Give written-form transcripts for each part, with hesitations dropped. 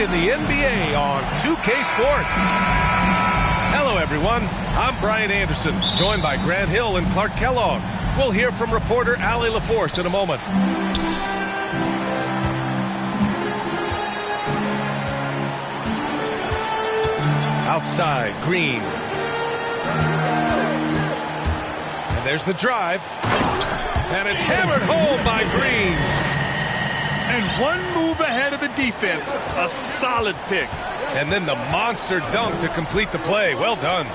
in the NBA on 2K Sports. Hello, everyone. I'm Brian Anderson, joined by Grant Hill and Clark Kellogg. We'll hear from reporter Allie LaForce in a moment. Outside, Green. And there's the drive. And it's hammered home by Green. And one move ahead of the defense. A solid pick. And then the monster dunk to complete the play. Well done.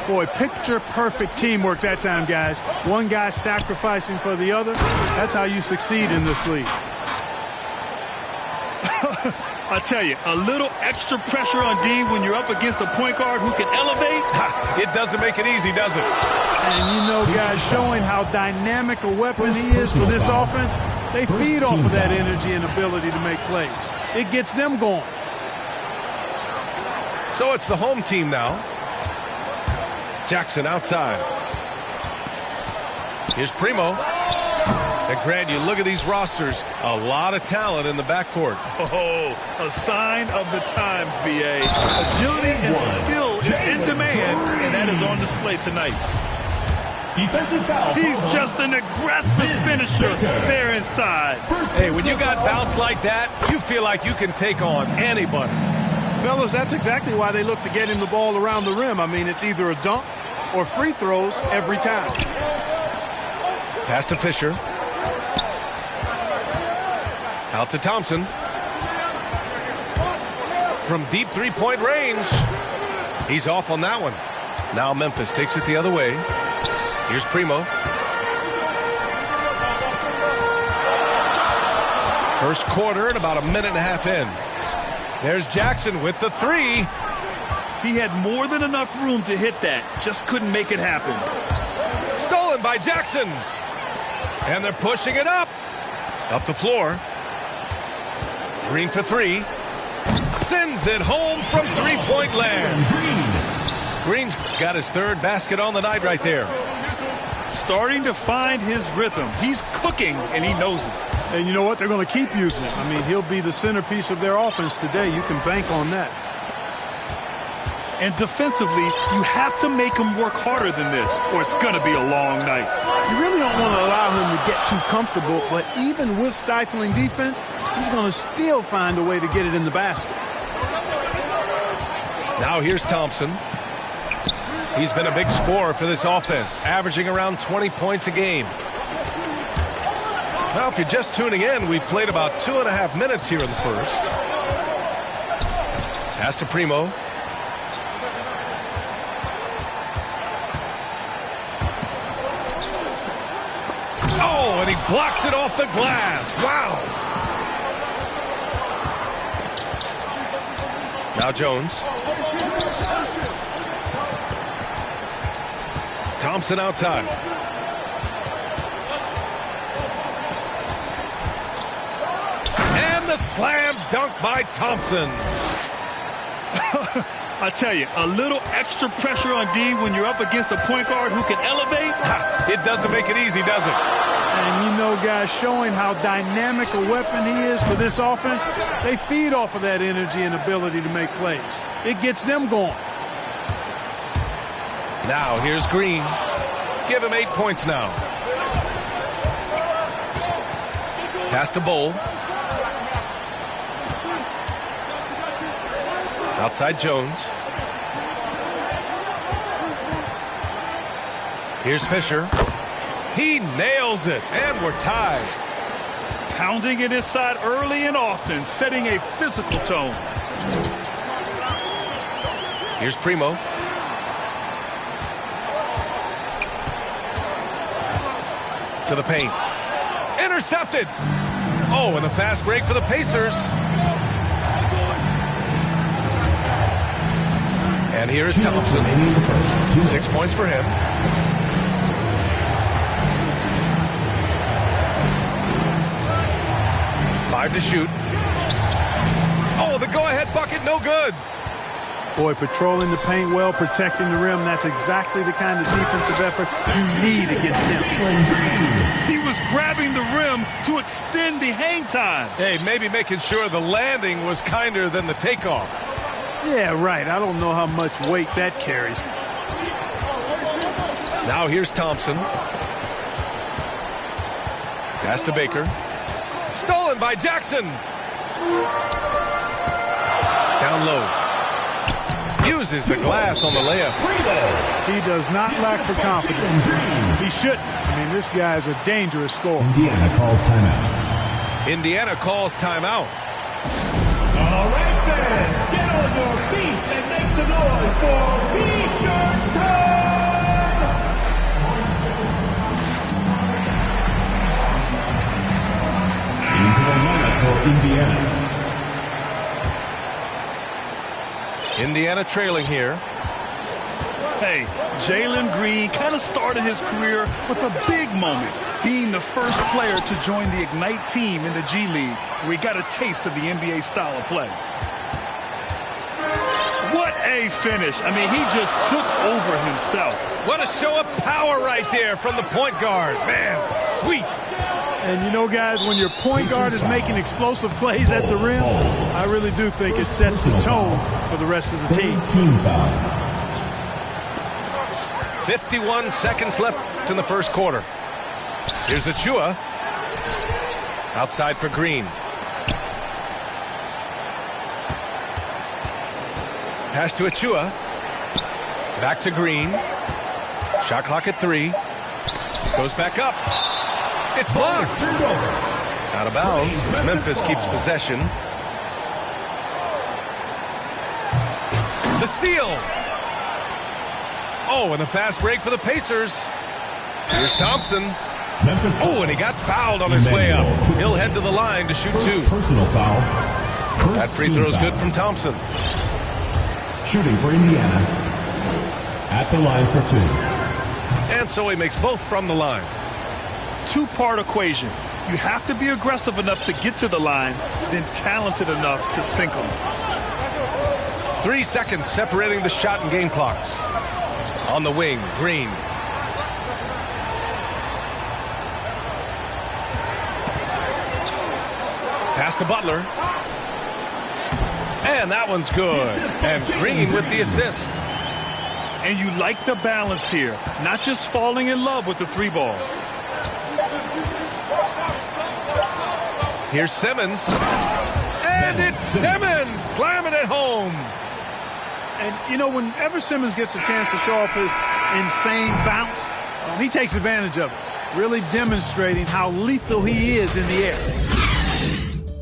Boy, picture-perfect teamwork that time, guys. One guy sacrificing for the other. That's how you succeed in this league. I tell you, a little extra pressure on D when you're up against a point guard who can elevate. It doesn't make it easy, does it? And you know, guys, showing how dynamic a weapon he is for this offense, they feed off of that energy and ability to make plays. It gets them going. So it's the home team now. Jackson outside. Here's Primo. And Grant, you look at these rosters, a lot of talent in the backcourt. Oh, a sign of the times, B.A. Agility and skill is in demand, and that is on display tonight. Defensive foul. He's just an aggressive finisher there inside. Hey, when you got bounce like that, you feel like you can take on anybody. Fellas, that's exactly why they look to get him the ball around the rim. I mean, it's either a dunk or free throws every time. Pass to Fisher. Out to Thompson. From deep three-point range. He's off on that one. Now Memphis takes it the other way. Here's Primo. First quarter and about a minute and a half in. There's Jackson with the three. He had more than enough room to hit that. Just couldn't make it happen. Stolen by Jackson. And they're pushing it up. Up the floor. Green for three. Sends it home from three-point land. Green's got his third basket on the night right there. Starting to find his rhythm. He's cooking, and he knows it. And you know what? They're going to keep using it. I mean, he'll be the centerpiece of their offense today. You can bank on that. And defensively, you have to make him work harder than this, or it's going to be a long night. You really don't want to allow him to get too comfortable, but even with stifling defense, he's going to still find a way to get it in the basket. Now here's Thompson. He's been a big scorer for this offense, averaging around 20 points a game. Now, if you're just tuning in, we've played about 2.5 minutes here in the first. Pass to Primo. Oh, and he blocks it off the glass. Wow. Now Jones. Thompson outside. And the slam dunk by Thompson. I tell you, a little extra pressure on D when you're up against a point guard who can elevate. It doesn't make it easy, does it? And you know, guys, showing how dynamic a weapon he is for this offense, they feed off of that energy and ability to make plays. It gets them going. Now here's Green. Give him 8 points now. Pass to Bowl. Outside Jones. Here's Fisher. He nails it, and we're tied. Pounding it inside early and often, setting a physical tone. Here's Primo. To the paint. Intercepted. Oh, and a fast break for the Pacers. And here's Thompson. 6 points for him. Five to shoot. Oh, the go-ahead bucket, no good. Boy, patrolling the paint well, protecting the rim, that's exactly the kind of defensive effort you need against him. He was grabbing the rim to extend the hang time. Hey, maybe making sure the landing was kinder than the takeoff. Yeah, right. I don't know how much weight that carries. Now here's Thompson. Pass to Baker. Stolen by Jackson. Down low. Uses the glass on the layup. He does not lack for confidence. He shouldn't. I mean, this guy is a dangerous scorer. Indiana calls timeout. Indiana calls timeout. All right, fans, get on your feet and make some noise for T-shirt time! Into the lineup for Indiana. Indiana trailing here. Hey, Jalen Green kind of started his career with a big moment, being the first player to join the Ignite team in the G League, where he got a taste of the NBA style of play. What a finish. I mean, he just took over himself. What a show of power right there from the point guard. Man, sweet. And you know, guys, when your point guard is making explosive plays at the rim, I really do think it sets the tone for the rest of the team. Team foul. 51 seconds left in the first quarter. Here's Achua. Outside for Green. Pass to Achua. Back to Green. Shot clock at 3. Goes back up. It's blocked. Out of bounds. Memphis keeps possession. The steal. Oh, and the fast break for the Pacers. Here's Thompson. Memphis. Oh, and he got fouled on his way up. He'll head to the line to shoot 2. Personal foul. That free throw is good from Thompson. Shooting for Indiana. At the line for 2. And so he makes both from the line. Two-part equation. You have to be aggressive enough to get to the line, then talented enough to sink them. 3 seconds separating the shot and game clocks. On the wing, Green. Pass to Butler. And that one's good. And Green with the assist. And you like the balance here, not just falling in love with the 3-ball. Here's Simmons. And it's Simmons slamming it home. And, you know, whenever Simmons gets a chance to show off his insane bounce, he takes advantage of it, really demonstrating how lethal he is in the air.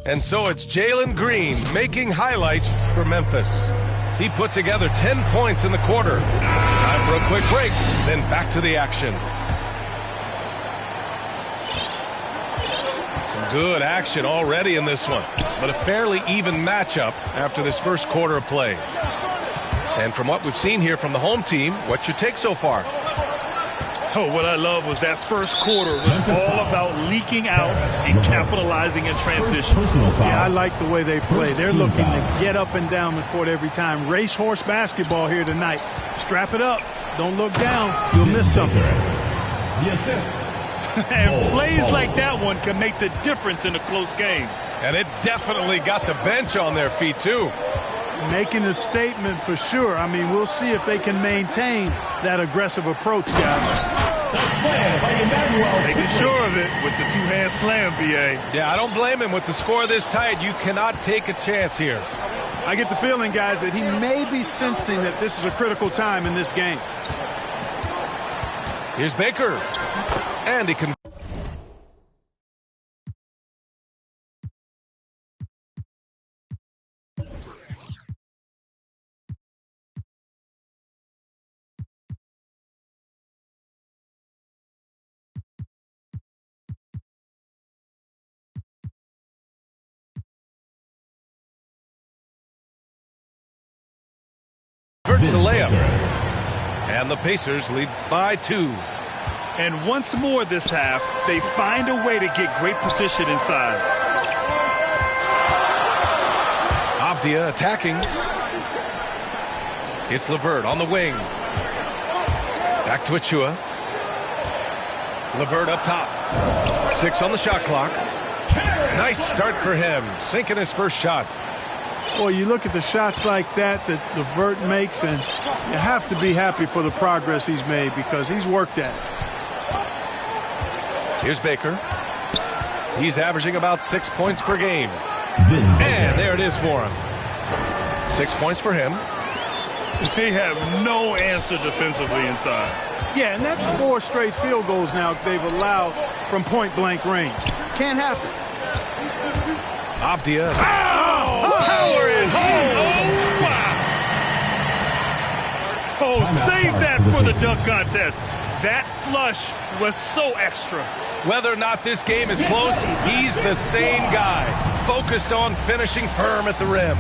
And so it's Jalen Green making highlights for Memphis. He put together 10 points in the quarter. Time for a quick break, then back to the action. Some good action already in this one, but a fairly even matchup after this first quarter of play. And from what we've seen here from the home team, what's your take so far? Oh, what I love was that first quarter was all about leaking out and capitalizing in transition. Yeah, I like the way they play. They're looking to get up and down the court every time. Racehorse basketball here tonight. Strap it up. Don't look down. You'll miss something. The assist. And plays like that one can make the difference in a close game. And it definitely got the bench on their feet, too. Making a statement for sure. I mean, we'll see if they can maintain that aggressive approach, guys. Making sure of it with the two-hand slam, B.A. Yeah, I don't blame him. With the score this tight, you cannot take a chance here. I get the feeling, guys, that he may be sensing that this is a critical time in this game. Here's Baker. And he can... converts the layup. And the Pacers lead by 2. And once more this half, they find a way to get great position inside. Avdia attacking. It's LeVert on the wing. Back to Achua. LeVert up top. 6 on the shot clock. Nice start for him. Sinking his first shot. Boy, you look at the shots like that LeVert makes, and you have to be happy for the progress he's made because he's worked at it. Here's Baker. He's averaging about 6 points per game. And there it is for him. 6 points for him. They have no answer defensively inside. Yeah, and that's 4 straight field goals now they've allowed from point-blank range. Can't happen. Avdia. Power it home. Oh, save that for the dunk contest. That flush was so extra. Whether or not this game is close, he's the same guy. Focused on finishing firm at the rim.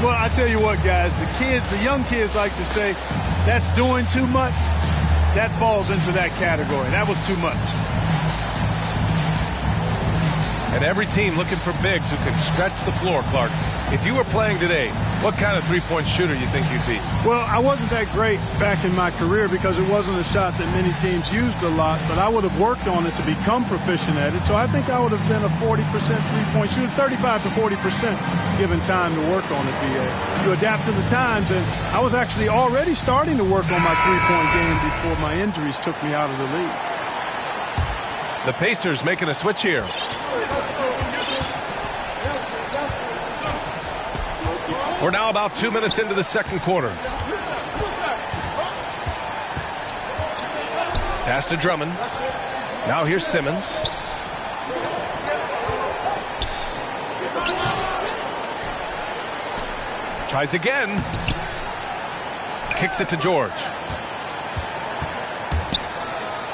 Well, I tell you what, guys, the young kids like to say, that's doing too much. That falls into that category. That was too much. And every team looking for bigs who can stretch the floor, Clark. If you were playing today, what kind of three-point shooter you think you'd be? Well, I wasn't that great back in my career because it wasn't a shot that many teams used a lot, but I would have worked on it to become proficient at it. So I think I would have been a 40% three-point shooter, 35 to 40% given time to work on it, B.A. You adapt to the times, and I was actually already starting to work on my three-point game before my injuries took me out of the league. The Pacers making a switch here. We're now about 2 minutes into the second quarter. Pass to Drummond. Now here's Simmons. Tries again. Kicks it to George.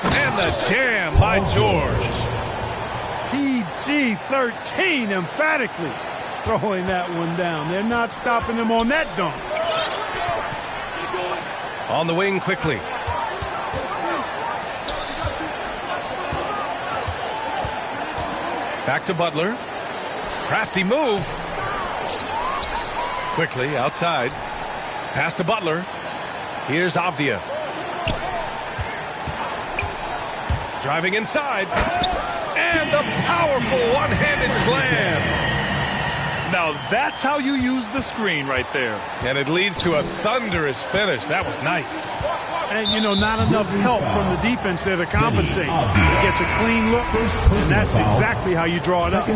And the jam by George. PG-13 emphatically throwing that one down. They're not stopping him on that dunk. On the wing quickly. Back to Butler. Crafty move. Quickly outside. Pass to Butler. Here's Avdia. Driving inside. And the powerful one-handed slam. Now that's how you use the screen right there. And it leads to a thunderous finish. That was nice. And, you know, not enough help from the defense there to compensate. He gets a clean look, and that's exactly how you draw it up.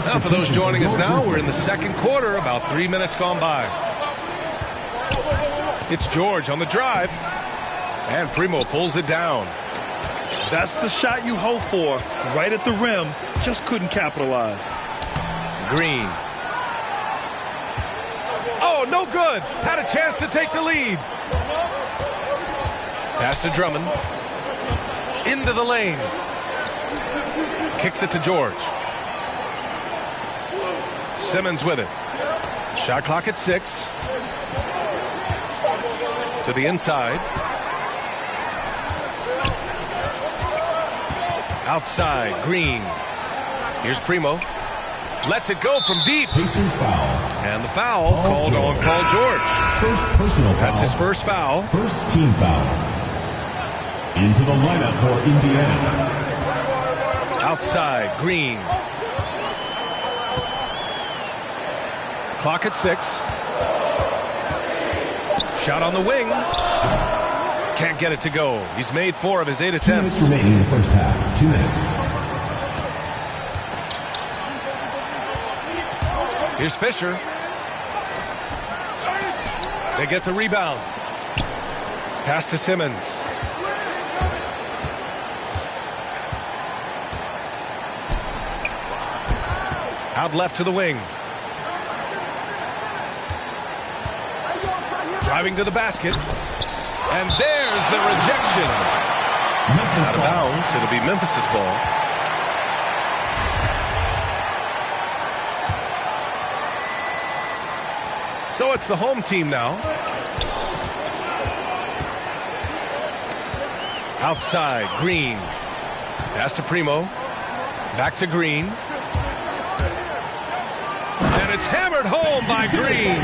Now for those joining us now, we're in the second quarter, about 3 minutes gone by. It's George on the drive, and Primo pulls it down. That's the shot you hope for, right at the rim. Just couldn't capitalize. Green. Oh, no good. Had a chance to take the lead. Pass to Drummond. Into the lane. Kicks it to George. Simmons with it. Shot clock at 6. To the inside. Outside, Green. Here's Primo. Lets it go from deep. And the foul called on Paul George. First personal foul. That's his first foul. First team foul. Into the lineup for Indiana. Outside, Green. Clock at 6. Shot on the wing. Can't get it to go. He's made 4 of his 8 attempts. 2 minutes remaining in the first half. 2 minutes. Here's Fisher. They get the rebound. Pass to Simmons. Out left to the wing. Driving to the basket. And there's the rejection. Out of bounds. It'll be Memphis's ball. So it's the home team now. Outside, Green. Pass to Primo. Back to Green. And it's hammered hammered home by Green.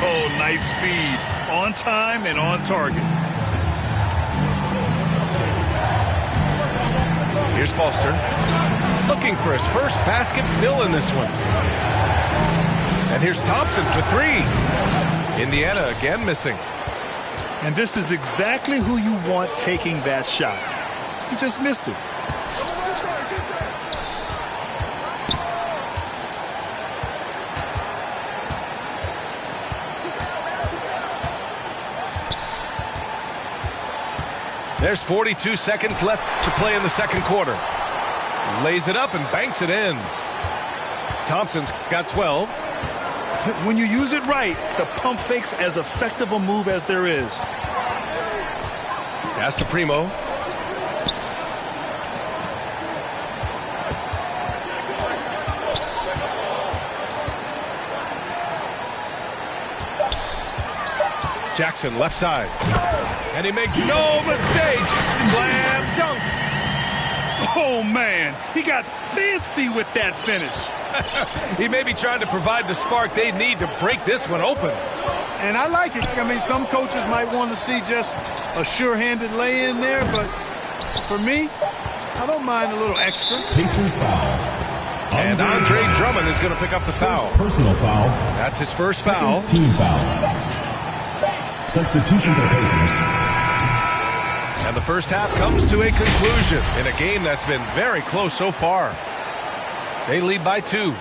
Oh, nice feed. On time and on target. Here's Foster. Looking for his first basket still in this one. And here's Thompson for three. Indiana again missing. And this is exactly who you want taking that shot. He just missed it. There's 42 seconds left to play in the second quarter. Lays it up and banks it in. Thompson's got 12. When you use it right, the pump fake's as effective a move as there is. Pass to Primo. Jackson left side. And he makes no mistake. Slam dunk. Oh, man. He got fancy with that finish. He may be trying to provide the spark they need to break this one open. And I like it. I mean, some coaches might want to see just a sure-handed lay-in there, but for me, I don't mind a little extra. Pacers foul. And Andre Drummond is going to pick up the foul. Personal foul. That's his first foul. Team foul. Substitution for the Pacers. And the first half comes to a conclusion in a game that's been very close so far. They lead by 2.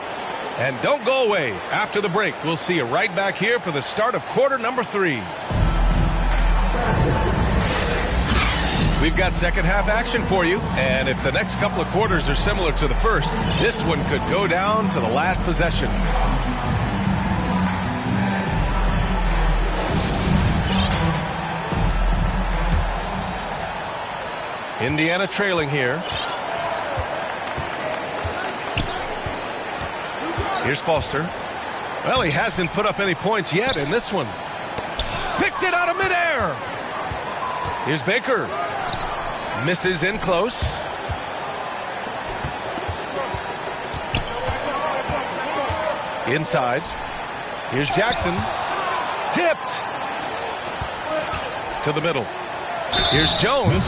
And don't go away. After the break, we'll see you right back here for the start of quarter number 3. We've got second half action for you. And if the next couple of quarters are similar to the first, this one could go down to the last possession. Indiana trailing here. Here's Foster. Well, he hasn't put up any points yet in this one. Picked it out of midair. Here's Baker. Misses in close. Inside. Here's Jackson. Tipped. To the middle. Here's Jones.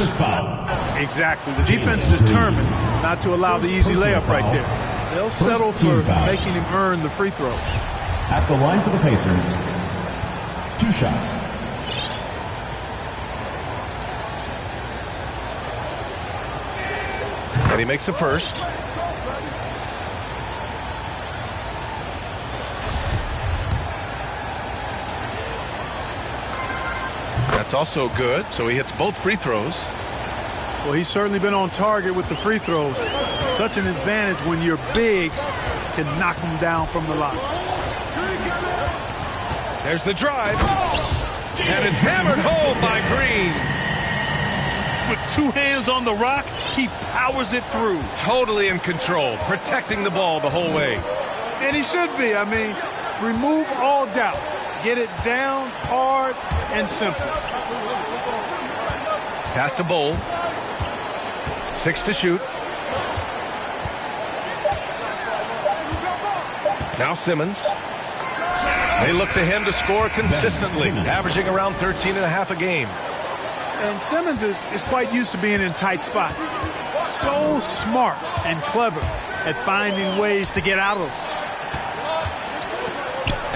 Exactly. The defense determined not to allow the easy layup right there. They'll settle for making him earn the free throws. At the line for the Pacers, 2 shots. And he makes the first. That's also good, so he hits both free throws. Well, he's certainly been on target with the free throws. Such an advantage when your bigs can knock them down from the line. There's the drive. And it's hammered home by Green. With 2 hands on the rock, he powers it through. Totally in control, protecting the ball the whole way. And he should be. I mean, remove all doubt. Get it down, hard, and simple. Pass to Bull. 6 to shoot. Now Simmons. They look to him to score consistently, averaging around 13.5 a game. And Simmons is quite used to being in tight spots. So smart and clever at finding ways to get out of them.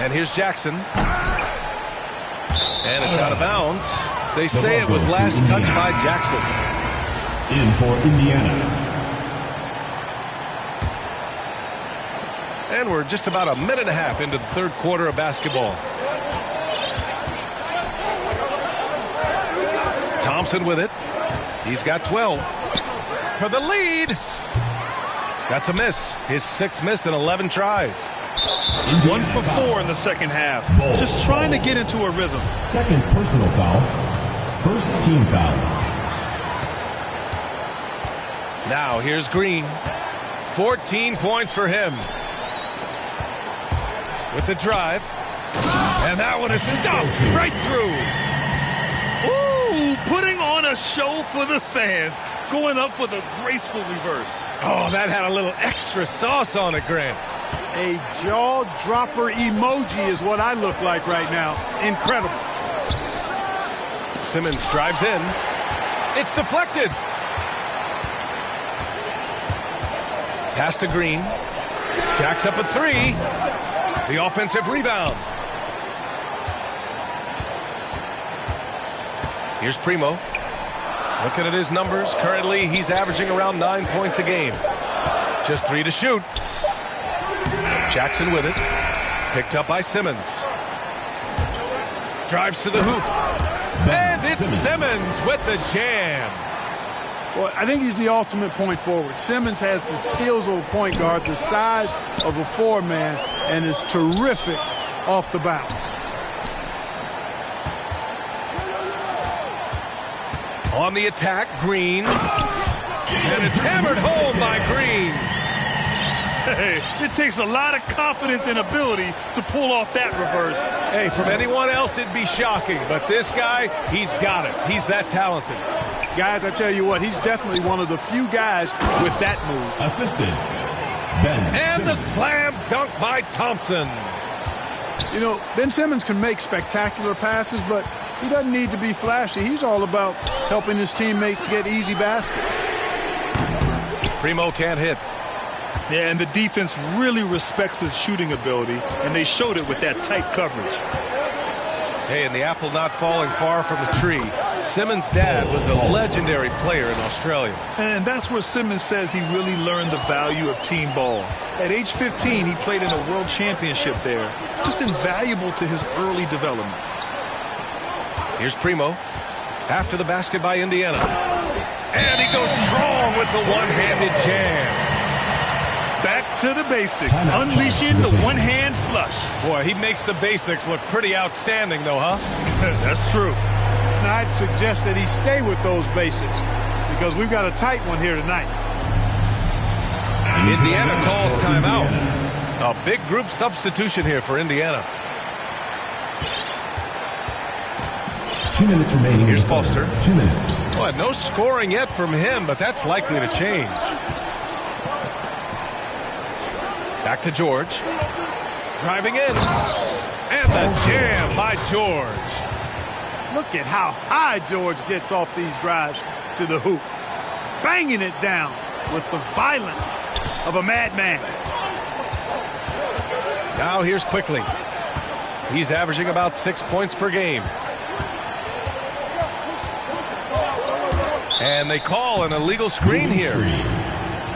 And here's Jackson. And it's out of bounds. They say it was last touched by Jackson. In for Indiana. And we're just about a minute and a half into the third quarter of basketball. Thompson with it. He's got 12. For the lead. That's a miss. His 6th miss in 11 tries. 1 for 4 in the second half. Just trying to get into a rhythm. Second personal foul. First team foul. Now here's Green. 14 points for him. With the drive. And that one is stuffed right through. Ooh, putting on a show for the fans. Going up for the graceful reverse. Oh, that had a little extra sauce on it, Grant. A jaw-dropper emoji is what I look like right now. Incredible. Simmons drives in. It's deflected. Pass to Green. Jacks up a three. The offensive rebound. Here's Primo. Looking at his numbers. Currently, he's averaging around 9 points a game. Just 3 to shoot. Jackson with it. Picked up by Simmons. Drives to the hoop. And it's Simmons with the jam. Well, I think he's the ultimate point forward. Simmons has the skills of a point guard, the size of a four-man, and is terrific off the bounce. On the attack, Green. And it's hammered home by Green. Hey, it takes a lot of confidence and ability to pull off that reverse. Hey, from anyone else, it'd be shocking. But this guy, he's got it. He's that talented. Guys, I tell you what, he's definitely one of the few guys with that move. Assistant, Ben And Simmons. the slam dunk by Thompson. You know, Ben Simmons can make spectacular passes, but he doesn't need to be flashy. He's all about helping his teammates get easy baskets. Primo can't hit. Yeah, and the defense really respects his shooting ability, and they showed it with that tight coverage. Hey, and the apple not falling far from the tree. Simmons' dad was a legendary player in Australia. And that's where Simmons says he really learned the value of team ball. At age 15, he played in a world championship there. Just invaluable to his early development. Here's Primo. After the basket by Indiana. And he goes strong with the one-handed jam. Back to the basics, unleashing the one-hand flush. Boy, he makes the basics look pretty outstanding, though, huh? That's true. And I'd suggest that he stay with those basics because we've got a tight one here tonight. Indiana calls timeout. A big group substitution here for Indiana. 2 minutes remaining. Here's Foster. 2 minutes. Boy, no scoring yet from him, but that's likely to change. Back to George. Driving in. And the jam by George. Look at how high George gets off these drives to the hoop. Banging it down with the violence of a madman. Now here's Quickly. He's averaging about 6 points per game. And they call an illegal screen here.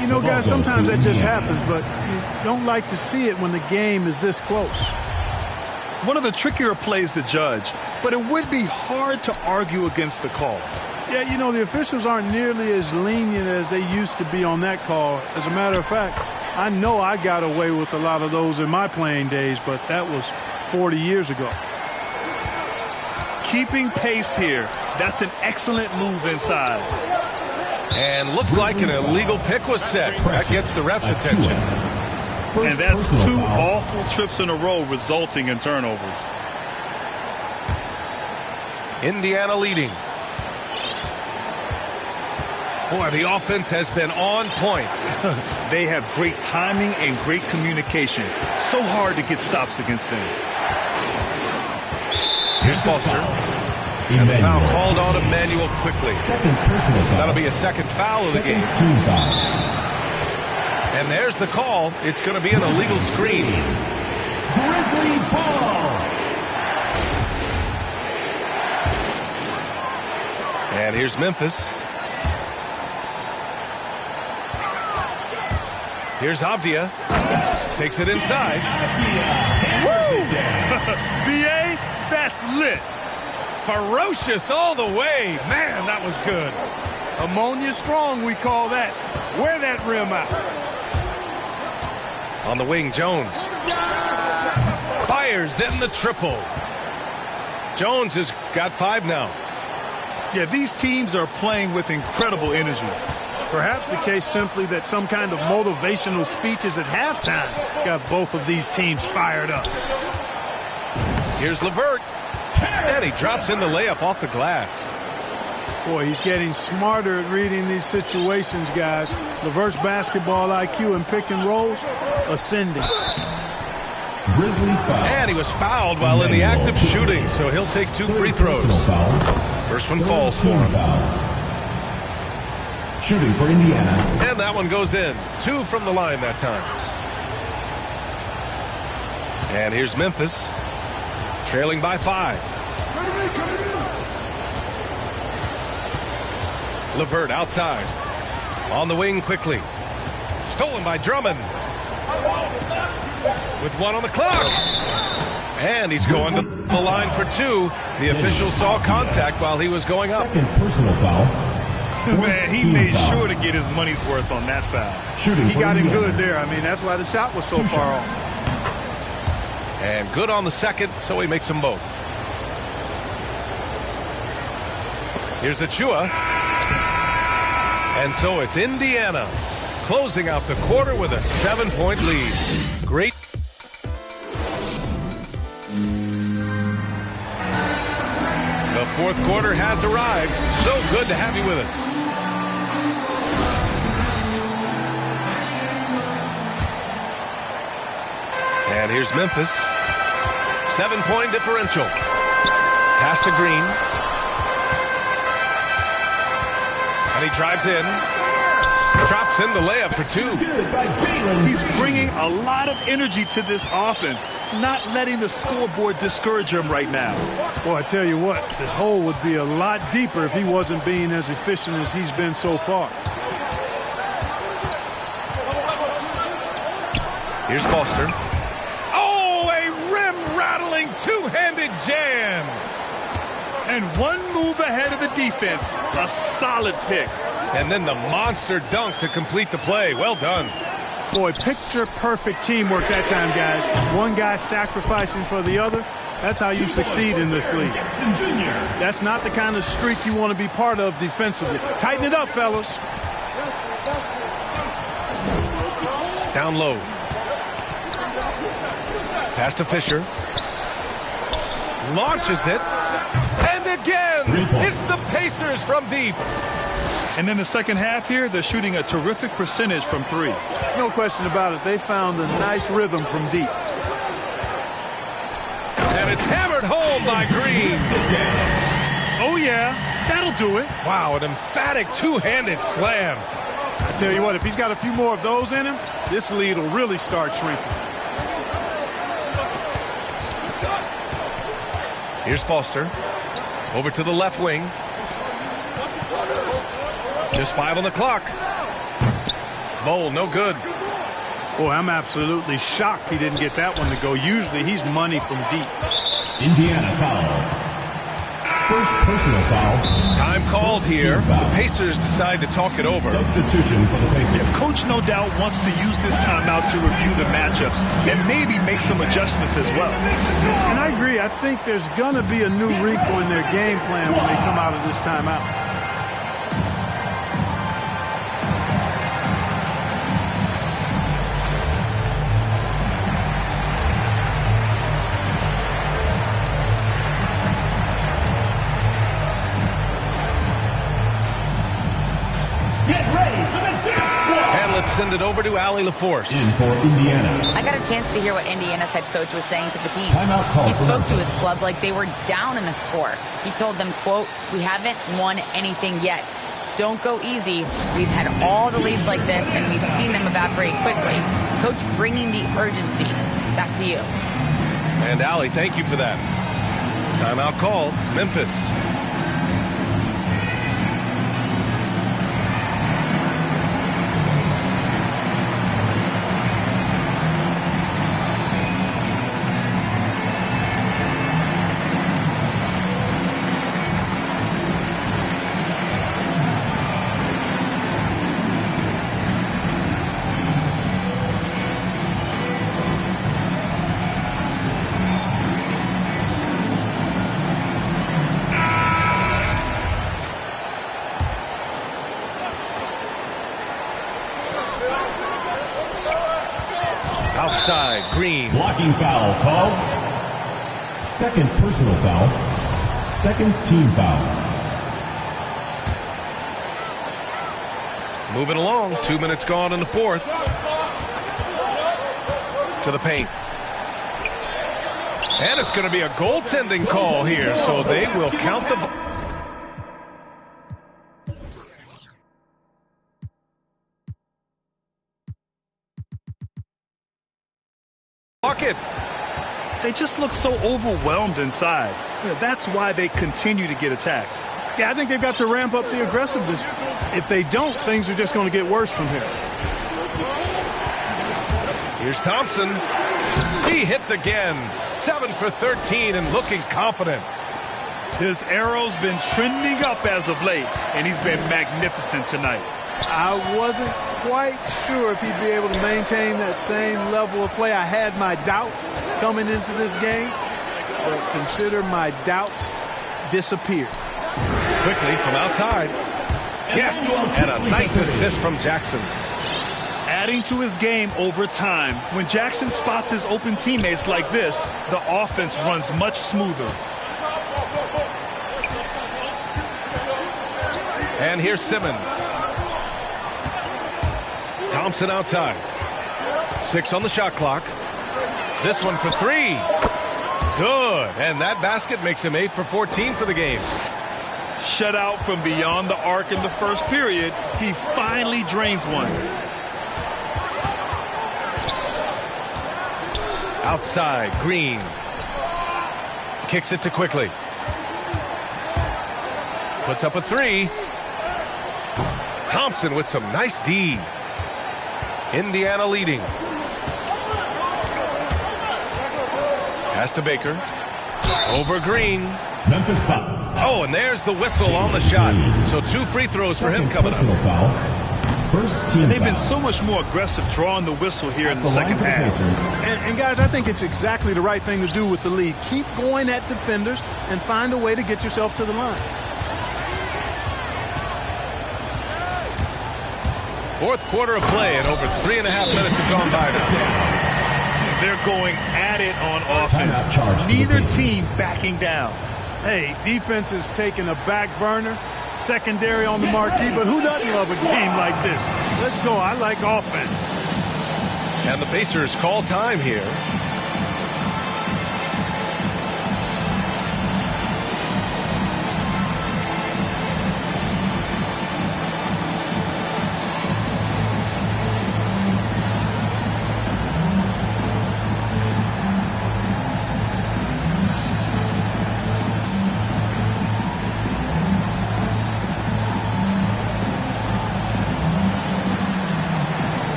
You know, guys, sometimes that just happens, but you don't like to see it when the game is this close. One of the trickier plays to judge, but it would be hard to argue against the call. Yeah, you know, the officials aren't nearly as lenient as they used to be on that call. As a matter of fact, I know I got away with a lot of those in my playing days, but that was 40 years ago. Keeping pace here. That's an excellent move inside. And looks like an illegal pick was set. That gets the ref's attention. And that's two awful trips in a row resulting in turnovers. Indiana leading. Boy, the offense has been on point. They have great timing and great communication. So hard to get stops against them. Here's Foster. And the foul called on Emmanuel Quickly. That'll be a second foul of the game. Team foul. And there's the call. It's going to be an illegal screen. Grizzlies ball. And here's Memphis. Here's Avdia. Takes it inside. Woo! B.A., that's lit. Ferocious all the way. Man, that was good. Ammonia strong, we call that. Wear that rim out. On the wing, Jones. Fires in the triple. Jones has got 5 now. Yeah, these teams are playing with incredible energy. Perhaps the case simply that some kind of motivational speeches at halftime got both of these teams fired up. Here's LeVert. And he drops in the layup off the glass. Boy, he's getting smarter at reading these situations, guys. LeVert's basketball IQ and pick and rolls ascending. Grizzlies foul. And he was fouled while in the act of shooting, so he'll take 2 free throws. First one falls for him. Shooting for Indiana. And that one goes in. 2 from the line that time. And here's Memphis, trailing by 5. LeVert outside. On the wing quickly. Stolen by Drummond. With 1 on the clock. And he's going to the line for 2. The official saw contact while he was going up. Second personal foul. Man, he made sure to get his money's worth on that foul. Shooting He for got him Indiana. good there. I mean, that's why the shot was so far off. And good on the second, so he makes them both. Here's Achua. And so it's Indiana closing out the quarter with a 7-point lead. Great. The fourth quarter has arrived. So good to have you with us. And here's Memphis. 7-point differential. Pass to Green. And he drives in. Drops in the layup for 2. He's bringing a lot of energy to this offense, not letting the scoreboard discourage him right now. Boy, I tell you what, the hole would be a lot deeper if he wasn't being as efficient as he's been so far. Here's Foster. Oh, a rim-rattling two-handed jam. And one move ahead of the defense, a solid pick. And then the monster dunk to complete the play. Well done. Boy, picture-perfect teamwork that time, guys. One guy sacrificing for the other. That's how you succeed in this league. That's not the kind of streak you want to be part of defensively. Tighten it up, fellas. Down low. Pass to Fisher. Launches it. And again, it's the Pacers from deep. And in the second half here, they're shooting a terrific percentage from 3. No question about it. They found a nice rhythm from deep. And it's hammered home by Green. Oh, yeah, that'll do it. Wow, an emphatic two-handed slam. I tell you what, if he's got a few more of those in him, this lead will really start shrinking. Here's Foster. Over to the left wing. Just 5 on the clock. Bowl, no good. Boy, I'm absolutely shocked he didn't get that one to go. Usually he's money from deep. Indiana foul. First personal foul. Time called here. The Pacers decide to talk it over. Substitution for the Pacers. Coach no doubt wants to use this timeout to review the matchups and maybe make some adjustments as well. And I agree. I think there's going to be a new wrinkle in their game plan when they come out of this timeout. Send it over to Allie LaForce. In for Indiana. I got a chance to hear what Indiana's head coach was saying to the team. Timeout call He for spoke to Memphis. his club like they were down in a score. He told them, quote, "We haven't won anything yet. Don't go easy. We've had all the leads like this, and we've seen them evaporate quickly." Coach bringing the urgency. Back to you. And Allie, thank you for that. Timeout call, Memphis. Outside, Green. Blocking foul called. Second personal foul. Second team foul. Moving along, 2 minutes gone in the fourth. To the paint. And it's going to be a goaltending call here, so they will count the bucket. They just look so overwhelmed inside. That's why they continue to get attacked. Yeah, I think they've got to ramp up the aggressiveness. If they don't, things are just going to get worse from here. Here's Thompson. He hits again. 7 for 13 and looking confident. His arrow's been trending up as of late, and he's been magnificent tonight. I wasn't quite sure if he'd be able to maintain that same level of play. I had my doubts coming into this game, but consider my doubts disappeared. Quickly from outside. Yes, and a nice assist from Jackson. Adding to his game over time, when Jackson spots his open teammates like this, the offense runs much smoother. And here's Simmons. Thompson outside. 6 on the shot clock. This one for 3. Good. And that basket makes him 8 for 14 for the game. Shut out from beyond the arc in the first period, he finally drains one. Outside, Green. Kicks it to Quickly. Puts up a 3. Thompson with some nice D. Indiana leading. Pass to Baker. Over Green. Memphis foul. Oh, and there's the whistle on the shot. So 2 free throws for him coming up. Foul. First team They've foul. been so much more aggressive drawing the whistle here in the second half. And guys, I think it's exactly the right thing to do with the lead. Keep going at defenders and find a way to get yourself to the line. Fourth quarter of play, and over 3.5 minutes have gone by now. They're going at it on offense. Timeout charge. Neither team backing down. Hey, defense is taking a back burner, secondary on the marquee, but who doesn't love a game like this? Let's go. I like offense. And the Pacers call time here.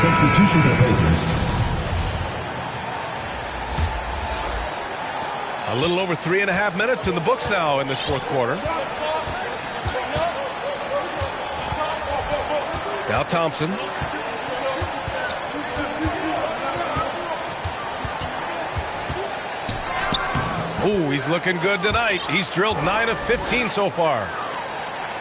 Substitution for the Pacers. A little over 3.5 minutes in the books now in this fourth quarter. Now Thompson. Oh, he's looking good tonight. He's drilled 9 of 15 so far.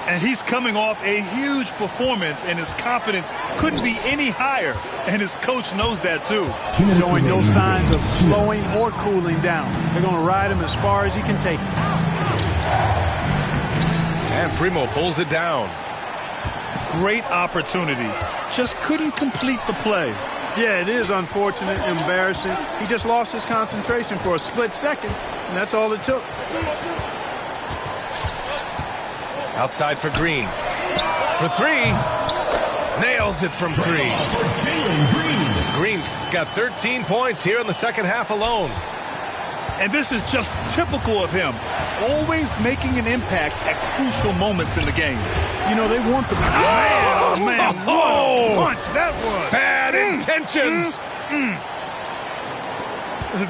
And he's coming off a huge performance, and his confidence couldn't be any higher. And his coach knows that, too. Showing no signs of slowing or cooling down. They're going to ride him as far as he can take it. And Primo pulls it down. Great opportunity. Just couldn't complete the play. Yeah, it is unfortunate, embarrassing. He just lost his concentration for a split second, and that's all it took. Outside for Green. For 3. Nails it from 3. Green's got 13 points here in the second half alone. And this is just typical of him. Always making an impact at crucial moments in the game. You know, they want the... Oh, man, what a punch that was. Bad intentions.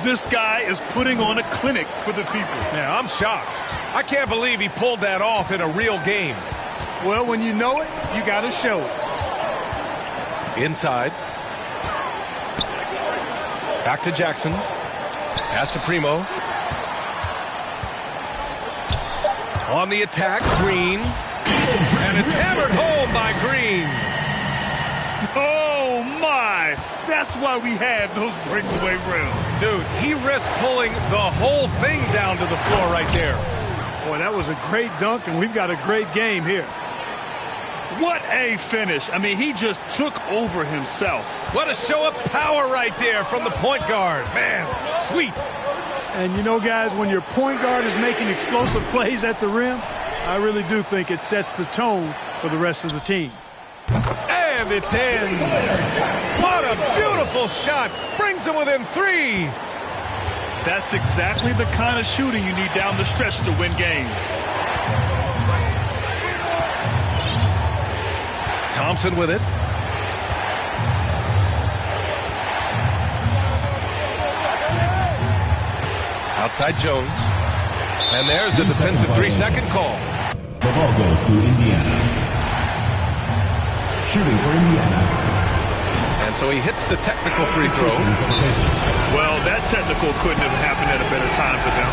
This guy is putting on a clinic for the people. Yeah, I'm shocked. I can't believe he pulled that off in a real game. Well, when you know it, you got to show it. Inside. Back to Jackson. Pass to Primo. On the attack, Green. And it's hammered home by Green. Oh, my. That's why we have those breakaway rims. Dude, he risked pulling the whole thing down to the floor right there. Boy, that was a great dunk, and we've got a great game here. What a finish. I mean, he just took over himself. What a show of power right there from the point guard. Man, sweet. And you know, guys, when your point guard is making explosive plays at the rim, I really do think it sets the tone for the rest of the team. And it's in. What a beautiful shot. Brings them within 3. That's exactly the kind of shooting you need down the stretch to win games. Thompson with it. Outside Jones. And there's a defensive 3-second call. The ball goes to Indiana. Shooting for Indiana. And so he hits the technical free throw. Well, that technical couldn't have happened at a better time for them.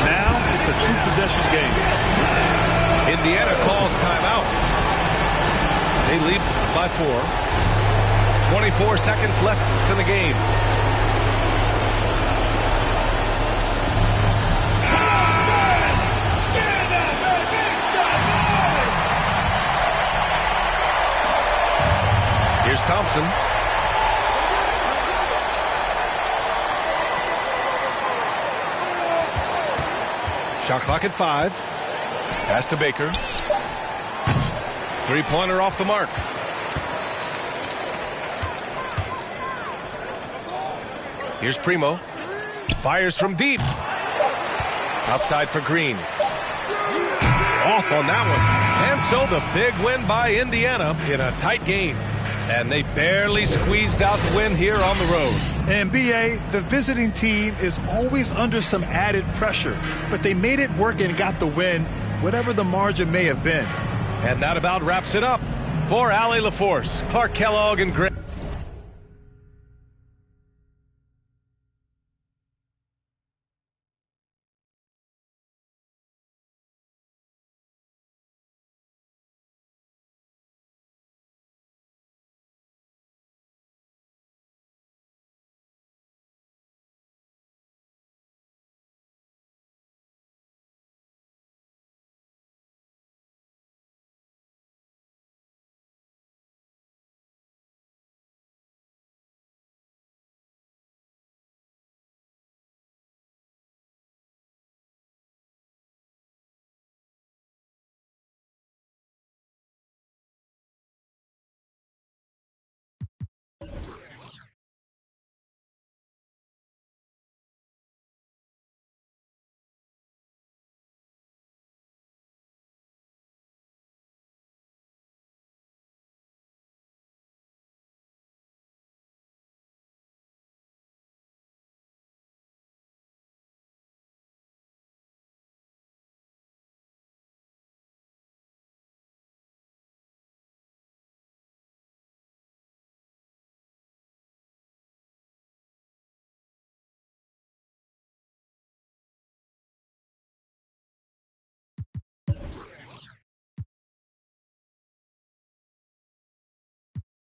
Now it's a 2-possession game. Indiana calls timeout. They lead by 4. 24 seconds left in the game. Here's Thompson. Shot clock at 5. Pass to Baker. Three-pointer off the mark. Here's Primo. Fires from deep. Outside for Green. Off on that one. And so the big win by Indiana in a tight game. And they barely squeezed out the win here on the road. And B.A., the visiting team is always under some added pressure. But they made it work and got the win, whatever the margin may have been. And that about wraps it up. For Allie LaForce, Clark Kellogg, and Greg.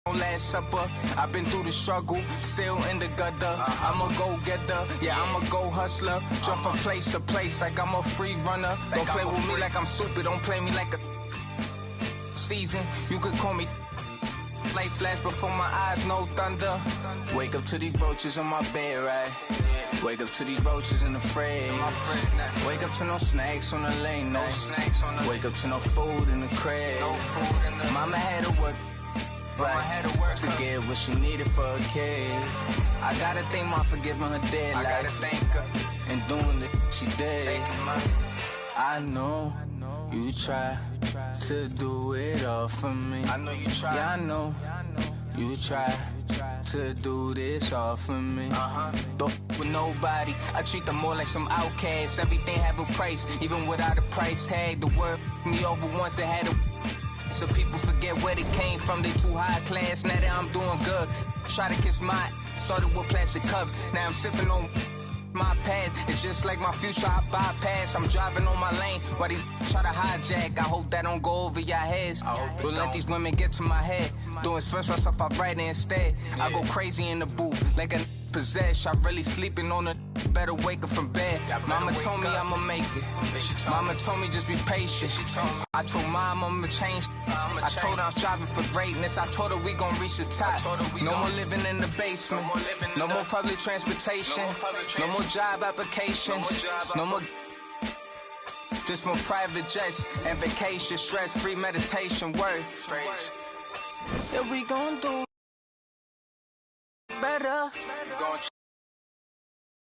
Last supper, I've been through the struggle, still in the gutter. I'm a go-getter, yeah, I'm a go-hustler. Jump from place to place like I'm a free runner. Don't play with me like I'm stupid, don't play me like a season. You could call me light flash before my eyes, no thunder. Wake up to these roaches on my bed, right? Wake up to these roaches in the fridge. Wake up to no snacks on the late night. Wake up to no food in the crib. Mama had to work. Right, to get what she needed for a kid. I gotta thank Mom for giving her dead life. I gotta thank her and doing the she did. I know you try to do it all for me. I know you try. Yeah, I know you try to do this all for me. Don't with nobody. I treat them more like some outcasts. Everything have a price, even without a price tag. The word me over once it had a. So people forget where they came from, they too high class. Now that I'm doing good, try to kiss my started with plastic cups. Now I'm sipping on My path, it's just like my future, I bypass. I'm driving on my lane while these try to hijack. I hope that don't go over your heads. We'll let these women get to my head. Doing special stuff, I write it instead. I go crazy in the booth, like a possessed. I really sleeping on a better wake up from bed. Mama told me I'ma make it. Mama told me just be patient. I told mom I'ma change. I told her I'm striving for greatness. I told her we gon' reach the top. No more living in the basement. No more public transportation. No more job applications. No more. Just more private jets and vacation, stress-free meditation. Word. Yeah, we gon' do.